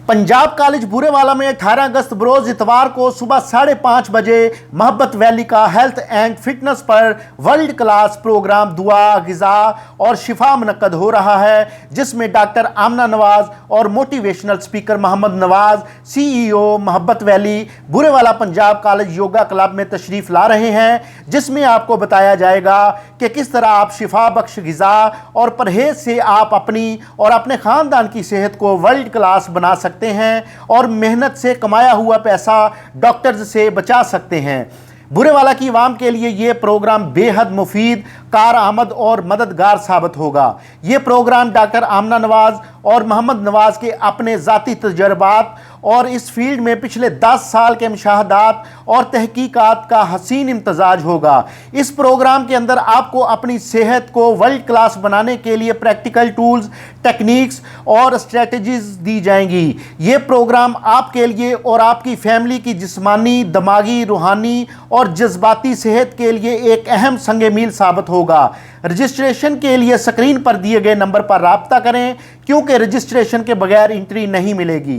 Punjab college Burewala में 18 अगस्त बरोज इतवार को सुबह 5:30 बजे मोहब्बत वैली का हेल्थ एंड फिटनेस पर वर्ल्ड क्लास प्रोग्राम दुआ, ग़िज़ा और शिफा मुनक्कद हो रहा है, जिसमें डॉक्टर आमना नवाज और motivational speaker Mohammad Nawaz CEO Mohabbat valley Burewala Punjab college yoga club में तशरीफ़ ला रहे हैं, जिसमें आपको बताया जाएगा कि किस तरह आप शिफा बख्श ग़िज़ा और परहेज़ से आप अपनी और अपने ख़ानदान की सेहत को वर्ल्ड क्लास बना सकते हैं और मेहनत से कमाया हुआ पैसा डॉक्टर्स से बचा सकते हैं। बूरेवाला की आवाम के लिए ये प्रोग्राम बेहद मुफीद, कारआमद और मददगार साबित होगा। ये प्रोग्राम डॉक्टर आमना नवाज और मोहम्मद नवाज के अपने ज़ाती तजर्बात और इस फील्ड में पिछले 10 साल के मुशाहदात और तहकीकात का हसीन इम्तजाज होगा। इस प्रोग्राम के अंदर आपको अपनी सेहत को वर्ल्ड क्लास बनाने के लिए प्रैक्टिकल टूल्स, टेक्निक्स और स्ट्रेटजीज दी जाएंगी। ये प्रोग्राम आपके लिए और आपकी फैमिली की जिस्मानी, दिमागी, रूहानी और जज्बाती सेहत के लिए एक अहम संग मील साबित होगा। रजिस्ट्रेशन के लिए स्क्रीन पर दिए गए नंबर पर राब्ता करें, क्योंकि रजिस्ट्रेशन के बगैर एंट्री नहीं मिलेगी।